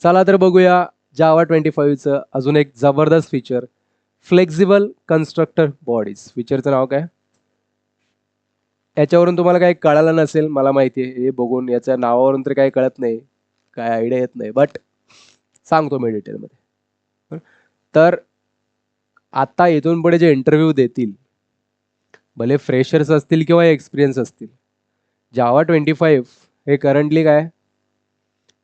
चला तर बघूया जावा 25चं अजून एक जबरदस्त फीचर, फ्लेक्झिबल कन्स्ट्रक्टर बॉडीज. फीचरचं नाव काय? याच्यावरून तुम्हाला काही कळालं नसेल मला माहिती आहे, हे बघून याच्या नावावरून तर काही कळत नाही, काय आयडिया येत नाही, बट सांगतो मी डिटेलमध्ये. तर आता इथून पुढे जे इंटरव्ह्यू देतील, भले फ्रेशर्स असतील किंवा एक्सपिरियन्स असतील, जावा 25 हे करंटली काय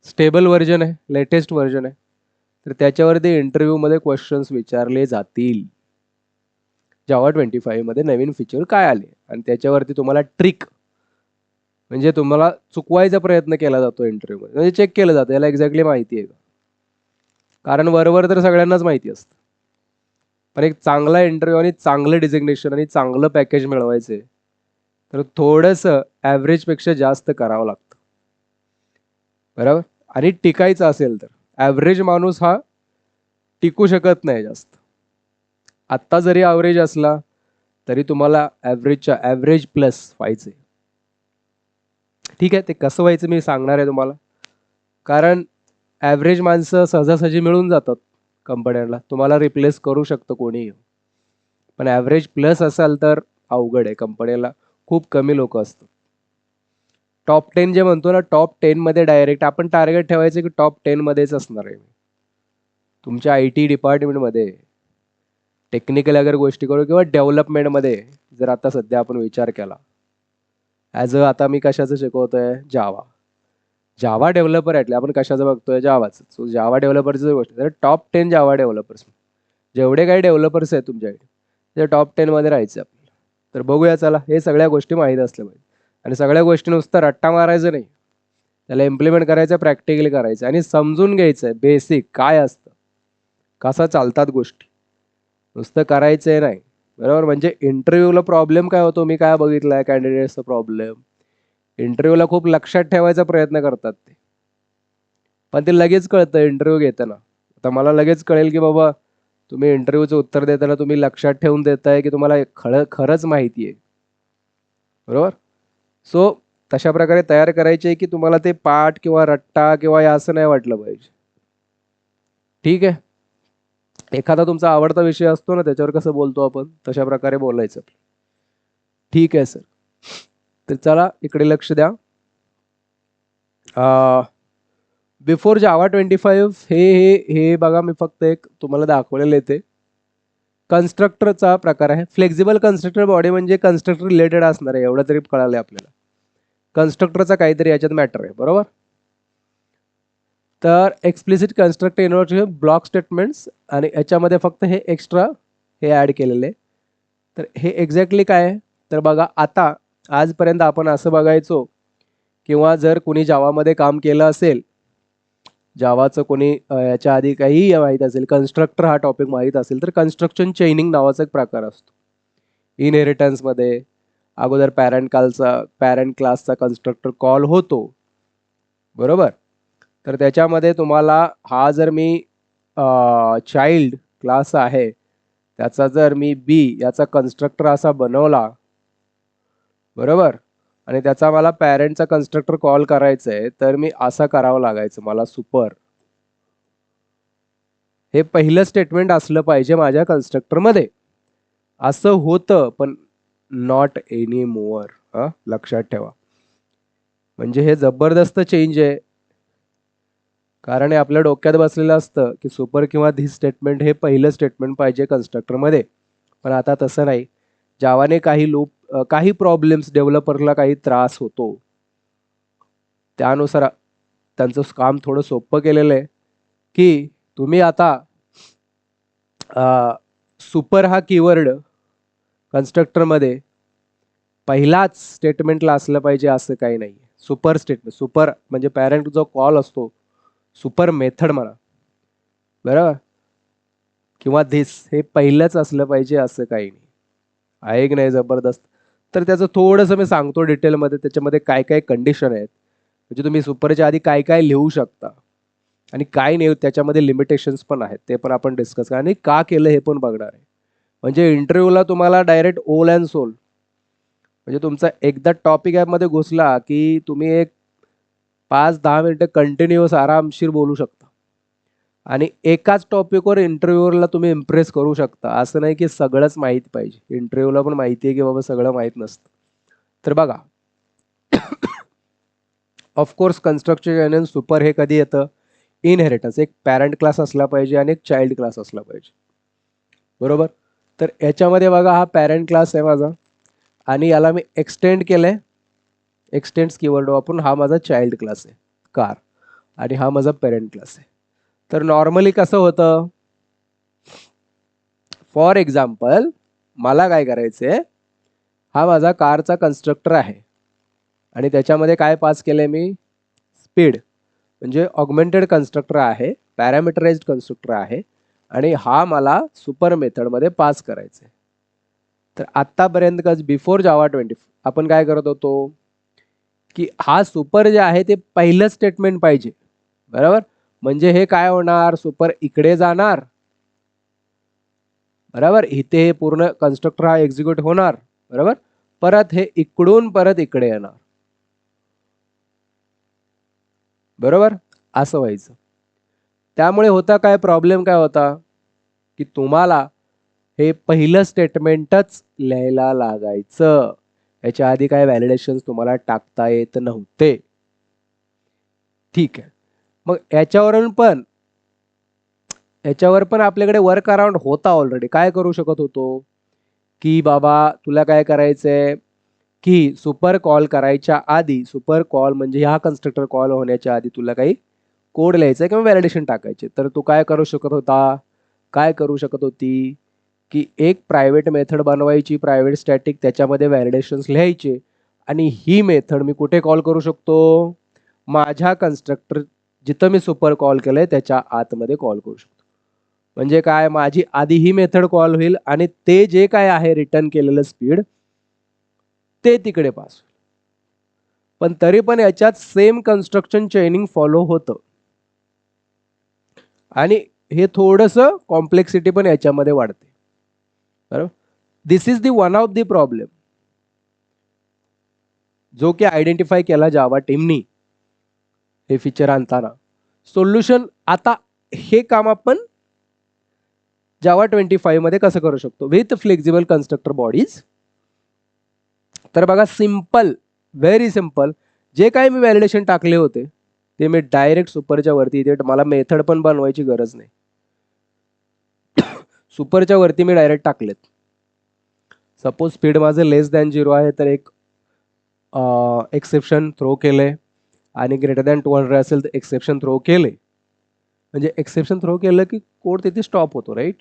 स्टेबल व्हर्जन आहे, लेटेस्ट व्हर्जन आहे. तर त्याच्यावरती इंटरव्ह्यूमध्ये क्वेश्चन्स विचारले जातील. जावा 25 मध्ये नवीन फीचर काय आले आणि त्याच्यावरती तुम्हाला ट्रिक, म्हणजे तुम्हाला चुकवायचा प्रयत्न केला जातो इंटरव्ह्यूमध्ये, म्हणजे चेक केलं जातं याला एक्झॅक्टली माहिती आहे का. कारण वरवर तर सगळ्यांनाच माहिती असतं, पण एक चांगला इंटरव्ह्यू आणि चांगलं डिझिग्नेशन आणि चांगलं पॅकेज मिळवायचे तर थोडंसं ॲव्हरेजपेक्षा जास्त करावं लागतं, बरोबर. आणि टिकायचं असेल तर ॲव्हरेज माणूस हा टिकू शकत नाही जास्त. आत्ता जरी ॲव्हरेज असला तरी तुम्हाला ॲव्हरेजच्या ॲव्हरेज प्लस व्हायचे. ठीक आहे, ते कसं व्हायचं मी सांगणार आहे तुम्हाला. कारण ॲव्हरेज माणसं सहजासहजी मिळून जातात कंपन्यांना, तुम्हाला रिप्लेस करू शकतं कोणीही. पण ॲव्हरेज प्लस असाल तर अवघड आहे, कंपनीला खूप कमी लोक असतात. टॉप 10 जे म्हणतो ना, टॉप 10 मध्ये डायरेक्ट आपण टार्गेट ठेवायचं की टॉप 10 मध्येच असणार आहे. तुमच्या IT डिपार्टमेंटमध्ये टेक्निकल अगर गोष्टी करू किंवा डेव्हलपमेंटमध्ये जर आता सध्या आपण विचार केला, ॲज अ आता मी कशाचं शिकवतोय, जावा डेव्हलपर आहे, आपण कशाचं बघतोय, जावाचं. सो जावा डेव्हलपरची गोष्ट तर टॉप 10 जावा डेव्हलपर्स, जेवढे काही डेव्हलपर्स आहेत तुमच्याकडे ते टॉप 10 मध्ये राहायचं आपल्याला. तर बघूया, चला हे सगळ्या गोष्टी माहीत असल्या पाहिजे. आणि सगळ्या गोष्टी नुसतं रट्टा मारायचं नाही, त्याला इम्प्लिमेंट करायचं, प्रॅक्टिकली करायचं आणि समजून घ्यायचं बेसिक काय असतं, कसा चालतात गोष्टी, नुसतं करायचंय नाही, बरोबर. म्हणजे इंटरव्ह्यूला प्रॉब्लेम काय होतो, मी काय बघितलंय कॅन्डिडेट्सचा प्रॉब्लेम, इंटरव्ह्यूला खूप लक्षात ठेवायचा प्रयत्न करतात ते, पण ते लगेच कळतं इंटरव्ह्यू घेताना. आता मला लगेच कळेल की बाबा तुम्ही इंटरव्ह्यूचं उत्तर देताना तुम्ही लक्षात ठेवून देताय की तुम्हाला खरंच माहिती आहे, बरोबर. सो तशा प्रकारे तयार करायचे आहे की तुम्हाला ते पाठ किंवा रट्टा किंवा असं नाही वाटलं पाहिजे. ठीक आहे, एखादा तुमचा आवडता विषय असतो ना, त्याच्यावर कसं बोलतो आपण तशा प्रकारे बोलायचं. ठीक आहे सर, तर चला इकडे लक्ष द्या. बिफोर जावा 25 हे बघा, मी फक्त एक तुम्हाला दाखवलेलं येते. कन्स्ट्रक्टरचा प्रकार आहे फ्लेक्झिबल कन्स्ट्रक्टर बॉडी, म्हणजे कन्स्ट्रक्टर रिलेटेड असणार आहे, एवढं तरी कळालं आपल्याला. कन्स्ट्रक्टरचा काहीतरी याच्यात मॅटर आहे, बरोबर. तर एक्सप्लिसिट कन्स्ट्रक्टर इन्व्हर्टेशन ब्लॉक स्टेटमेंट्स, आणि याच्यामध्ये फक्त हे एक्स्ट्रा हे ॲड केलेले. तर हे एक्झॅक्टली काय आहे तर बघा, आता आजपर्यंत आपण असं बघायचो किंवा जर कोणी जावामध्ये काम केलं असेल, जावाचं कोणी याच्या आधी काही माहीत असेल, कन्स्ट्रक्टर हा टॉपिक माहीत असेल, तर कन्स्ट्रक्शन चेनिंग नावाचा एक प्रकार असतो. इनहेरिटन्समध्ये अगोदर पॅरेंट क्लासचा कन्स्ट्रक्टर कॉल होतो, बरोबर. तर त्याच्यामध्ये तुम्हाला हा जर मी चाइल्ड क्लास आहे त्याचा जर मी बी याचा कन्स्ट्रक्टर असा बनवला, बरोबर, आणि त्याचा मला पॅरेंटचा कन्स्ट्रक्टर कॉल करायचा आहे, तर मी असं करावं लागायचं मला सुपर. हे पहिलं स्टेटमेंट असलं पाहिजे माझ्या कन्स्ट्रक्टरमध्ये, असं होतं पण नॉट एनी मोअर. लक्षात ठेवा, म्हणजे हे जबरदस्त चेंज आहे. कारण हे आपल्या डोक्यात बसलेलं असतं की सुपर किंवा धिस स्टेटमेंट हे पहिलं स्टेटमेंट पाहिजे कन्स्ट्रक्टरमध्ये, पण आता तसं नाही. जावाने काही प्रॉब्लेम्स, डेव्हलपरला काही त्रास होतो, त्यानुसार त्यांचं काम थोडं सोपं केलेलं आहे की तुम्ही आता सुपर हा कीवर्ड कन्स्ट्रक्टरमध्ये पहिलाच स्टेटमेंटला असलं पाहिजे असं काही नाही. सुपर स्टेटमेंट, सुपर म्हणजे पॅरेंट जो कॉल असतो, सुपर मेथड म्हणा, बरोबर, किंवा धिस हे पहिलंच असलं पाहिजे असं काही नाही. आहे की नाही जबरदस्त. तर त्याचं थोडंसं मी सांगतो डिटेलमध्ये, त्याच्यामध्ये काय काय कंडिशन आहेत, म्हणजे तुम्ही सुपरच्या आधी काय काय लिहू शकता आणि काय नाही, त्याच्यामध्ये लिमिटेशन्स पण आहेत, ते पण आपण डिस्कस करा आणि का केलं हे पण बघणार आहे. म्हणजे इंटरव्ह्यूला तुम्हाला डायरेक्ट ओल अँड सोल, म्हणजे तुमचा एकदा टॉपिक ॲपमध्ये घुसला की तुम्ही एक 5-10 मिनिटं कंटिन्युअस आरामशीर बोलू शकता, आणि एकाच टॉपिकवर इंटरव्ह्यूला तुम्ही इम्प्रेस करू शकता. असं नाही की सगळंच माहीत पाहिजे. इंटरव्ह्यूला पण माहिती आहे की बाबा सगळं माहीत नसतं. तर बघा, ऑफकोर्स कन्स्ट्रक्शन आणि सुपर हे कधी येतं? इनहेरिटन्स. एक पॅरेंट क्लास असला पाहिजे आणि एक चाइल्ड क्लास असला पाहिजे, बरोबर. तर याच्यामध्ये बघा, हा पॅरेंट क्लास आहे माझा आणि याला मी एक्सटेंड केलंय. एक्सटेंड्स कीवर्ड वापरून हा माझा चाइल्ड क्लास आहे कार, आणि हा माझा पेरेंट क्लास आहे. तर नॉर्मली कसं होतं, फॉर एक्झाम्पल मला काय करायचंय, हा माझा कारचा कन्स्ट्रक्टर आहे आणि त्याच्यामध्ये काय पास केलंय मी, स्पीड, म्हणजे ऑगमेंटेड कन्स्ट्रक्टर आहे, पॅरामीटराइज्ड कन्स्ट्रक्टर आहे आणि हा मला सुपर मेथडमध्ये पास करायचं आहे. तर आत्तापर्यंत बिफोर जावा 24 आपण काय करत होतो की हा सुपर जे आहे ते पहिलं स्टेटमेंट पाहिजे, बरोबर. म्हणजे हे काय होणार, सुपर इकडे जाणार, बरोबर, इथे हे पूर्ण कन्स्ट्रक्टर हा एक्झिक्यूट होणार, बरोबर, परत हे इकडून परत इकडे येणार, बरोबर, असं व्हायचं. त्यामुळे होता काय प्रॉब्लेम, काय होता की तुम्हाला हे पहिलं स्टेटमेंटच लिहायला लागायचं. याच्या आधी काय व्हॅलिडेशन तुम्हाला टाकता येत नव्हते. ठीक आहे. मग याच्यावर पण आपल्याकडे वर्क अराउंड होता ऑलरेडी. काय करू शकत होतो की बाबा तुला काय करायचंय की सुपर कॉल करायच्या आधी, सुपर कॉल म्हणजे ह्या कन्स्ट्रक्टर कॉल होण्याच्या आधी तुला काही कोड लिहायचा किंवा व्हॅलिडेशन टाकायचे. तर तू काय करू शकत होता, काय करू शकत होती की एक प्रायव्हेट मेथड बनवायची, प्रायव्हेट स्टॅटिक, त्याच्यामध्ये व्हॅलिडेशन्स लिहायचे आणि ही मेथड मी कुठे कॉल करू शकतो, माझ्या कन्स्ट्रक्टर जिथं मी सुपर कॉल केलंय त्याच्या आतमध्ये कॉल करू शकतो. म्हणजे काय, माझी आधी ही मेथड कॉल होईल आणि ते जे काय आहे रिटर्न केलेलं स्पीड ते तिकडे पास होईल. पण तरी पण याच्यात सेम कन्स्ट्रक्शन चेनिंग फॉलो होतं आणि हे थोडंसं कॉम्प्लेक्सिटी पण याच्यामध्ये वाढते, बरोबर. This is the one of the problem जो की आयडेंटिफाय केला जावा टीमनी हे फीचर आणताना. सोल्युशन, आता हे काम आपण जावा 25 मध्ये कसं करू शकतो विथ फ्लेक्झिबल कन्स्ट्रक्टर बॉडीज. तर बघा, सिंपल, व्हेरी सिंपल, जे काही मी व्हॅलिडेशन टाकले होते ते मी डायरेक्ट सुपरच्या वरती, इथे मला मेथड पण बनवायची गरज नाही, सुपरच्या वरती मी डायरेक्ट टाकलेत. सपोज स्पीड माझं लेस दॅन 0 आहे तर एक एक्सेप्शन थ्रो केलंय आणि ग्रेटर दॅन 200 असेल तर एक्सेप्शन थ्रो केले. म्हणजे एक्सेप्शन थ्रो केलं की कोड तिथे स्टॉप होतो, राईट.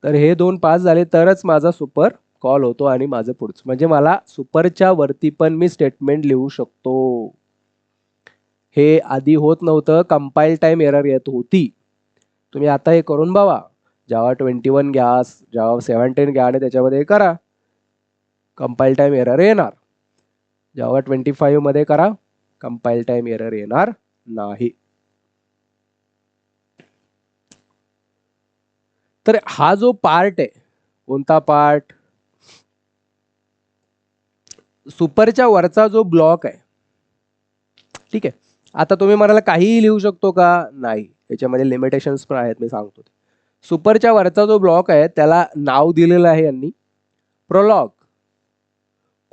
तर हे 2 पास झाले तरच माझा सुपर कॉल होतो आणि माझं पुढचं, म्हणजे मला सुपरच्या वरती पण मी स्टेटमेंट लिहू शकतो. हे आधी होत नव्हतं, कंपाईल टाइम एरर येत होती. तुम्ही आता हे करून बघा, जावा 21 घ्या, जावा 17 घ्या आणि त्याच्यामध्ये हे करा, कंपाईल टाइम एरर येणार. जावा 25 मध्ये करा, कंपाईल टाइम एरर येणार नाही. तर हा जो पार्ट आहे, कोणता पार्ट, सुपरच्या वरचा जो ब्लॉक आहे, ठीक आहे. आता तुम्ही म्हणाला काहीही लिहू शकतो का, नाही, याच्यामध्ये लिमिटेशन्स पण आहेत, मी सांगतो. सुपरच्या वरचा जो ब्लॉक आहे त्याला नाव दिलेलं आहे यांनी, prologue,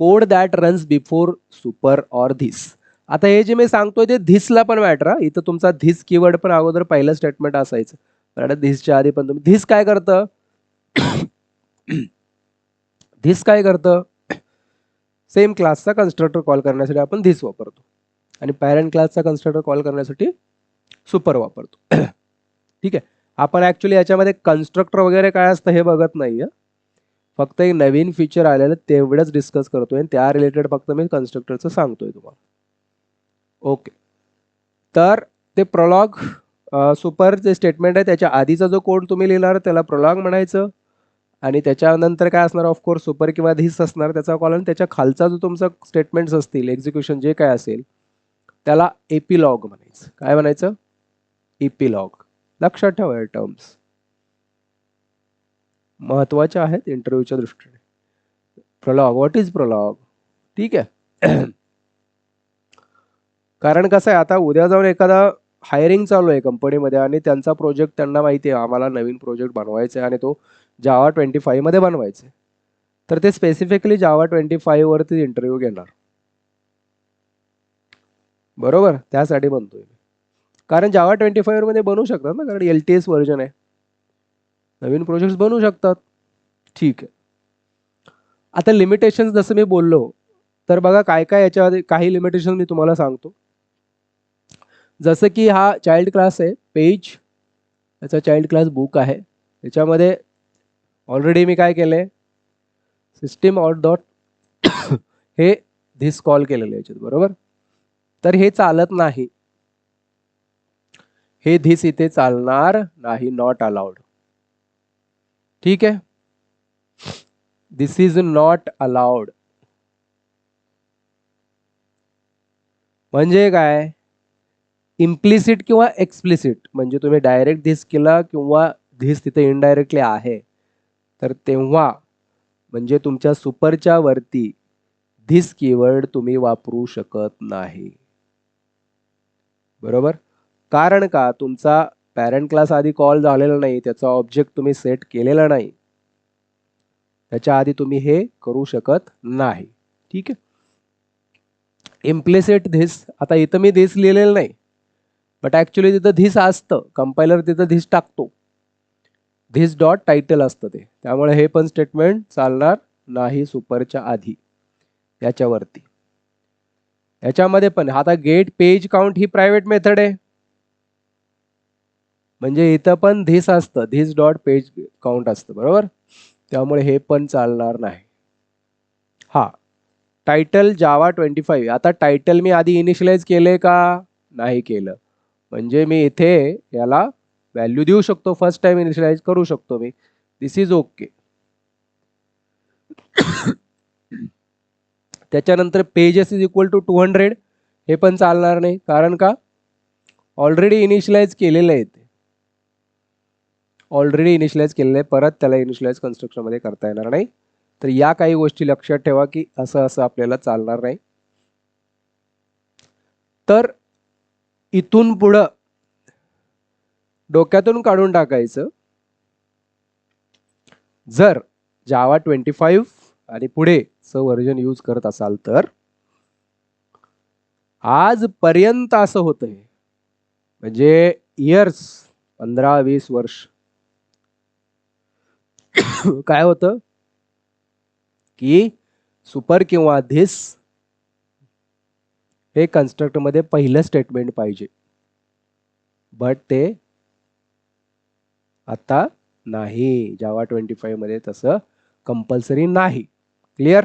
code that runs before super or this. आता हे जे मी सांगतोय ते धिसला पण मॅटर, इथं तुमचा धिस कीवर्ड पण अगोदर पहिलं स्टेटमेंट असायचं, कारण धिसच्या आधी पण तुम्ही, धिस काय करतं, धिस काय करतं, सेम क्लासचा कन्स्ट्रक्टर कॉल करण्यासाठी आपण धिस वापरतो आणि पॅरेंट क्लासचा कन्स्ट्रक्टर कॉल करण्यासाठी सुपर वापरतो. ठीक आहे. आपण ऍक्च्युली याच्यामध्ये कन्स्ट्रक्टर वगैरे काय असतं हे बघत नाहीये, फक्त एक नवीन फीचर आलेलं तेवढंच डिस्कस करतोय आणि त्या रिलेटेड फक्त मी कन्स्ट्रक्टरचं सांगतोय तुम्हाला. ओके. तर ते प्रोलॉग, सुपर जे स्टेटमेंट आहे त्याच्या आधीचा जो कोड तुम्ही लिहिणार त्याला प्रोलॉग म्हणायचं आणि त्याच्यानंतर काय असणार, ऑफकोर्स सुपर किंवा धिस असणार त्याचा कॉल, आणि त्याच्या खालचा जो तुमचा स्टेटमेंट्स असतील, एक्झिक्युशन जे काय असेल त्याला एपिलॉग म्हणायचं. काय म्हणायचं, एपिलॉग. लक्षात ठेवा या टर्म्स महत्वाच्या आहेत इंटरव्ह्यूच्या दृष्टीने. प्रोलॉग, व्हॉट इज प्रोलॉग, ठीक आहे. कारण कसं आहे, आता उद्या जाऊन एखादा हायरिंग चालू आहे कंपनीमध्ये आणि त्यांचा प्रोजेक्ट त्यांना माहिती आहे आम्हाला नवीन प्रोजेक्ट बनवायचा आहे आणि तो जावा 25 मध्ये बनवायचा आहे. तर ते स्पेसिफिकली जावा 25 वरती इंटरव्ह्यू घेणार. बरोबर, त्यासाठी बनतोय मी. कारण जावा 25 मध्ये बनवू शकतात ना, कारण LTS व्हर्जन आहे, नवीन प्रोजेक्ट बनवू शकतात. ठीक आहे. आता लिमिटेशन जसं मी बोललो, तर बघा काय काय याच्यामध्ये काही लिमिटेशन मी तुम्हाला सांगतो. जसं की हा चाइल्ड क्लास आहे पेज, याचा चाइल्ड क्लास बुक आहे. त्याच्यामध्ये ऑलरेडी मी काय केलंय, सिस्टीम आउट डॉट हे धिस कॉल केलेलं याच्यात. बरोबर, तर हे चालत नाही, हे धिस इथे चालणार नाही, नॉट अलाउड. ठीक आहे, दिस इज नॉट अलाउड. म्हणजे काय, इम्प्लिसिट किंवा एक्सप्लिसिट, म्हणजे तुम्ही डायरेक्ट धिस केला किंवा धिस तिथे इनडायरेक्टली आहे, तर तेव्हा म्हणजे तुमच्या सुपरच्या वरती धिस कीवर्ड तुम्ही वापरू शकत नाही. बरोबर, कारण का, तुमचा पॅरेंट क्लास आधी कॉल झालेला नाही, त्याचा ऑब्जेक्ट तुम्ही सेट केलेला नाही, त्याच्या आधी तुम्ही हे करू शकत नाही. ठीक आहे. इम्प्लिसिट धिस, आता इथं मी धिस लिहिलेलं नाही, बट ऍक्च्युली तिथं धिस असतं, कंपायलर तिथं धिस टाकतो, धिस डॉट टायटल असतं ते, त्यामुळे हे पण स्टेटमेंट चालणार नाही सुपरच्या आधी याच्यावरती. याच्यामध्ये पण आता गेट पेज काउंट ही प्रायव्हेट मेथड आहे, म्हणजे इथं पण धिस असतं, धिस डॉट पेज काउंट असतं. बरोबर, त्यामुळे हे पण चालणार नाही. हा टायटल जावा 25, आता टायटल मी आधी इनिशियलाइज केले का, नाही केलं, म्हणजे मी इथे याला व्हॅल्यू देऊ शकतो, फर्स्ट टाइम इनिशियलाइज करू शकतो मी, दिस इज ओके. त्याच्यानंतर पेजेस इज इक्वल टू 200, हे पण चालणार नाही, कारण का, ऑलरेडी इनिशियलाइज केलेलं आहे ते, ऑलरेडी इनिशियलाइज केलेलं आहे, परत त्याला इनिशियलाइज कन्स्ट्रक्शन मध्ये करता येणार नाही. तर या काही गोष्टी लक्षात ठेवा की असं असं आपल्याला चालणार नाही. तर इथून पुढं डोक्यातून काढून टाकायचं, जर जावा 25 आणि पुढे व्हर्जन यूज करत असाल तर आजपर्यंत असं होतंय, म्हणजे इयर्स 15-20 वर्ष काय होतं की सुपर किंवा धिस हे कन्स्ट्रक्ट मध्ये पहिलं स्टेटमेंट पाहिजे, बट ते आता नाही, जावा 25 मध्ये तसं कंपल्सरी नाही. क्लिअर.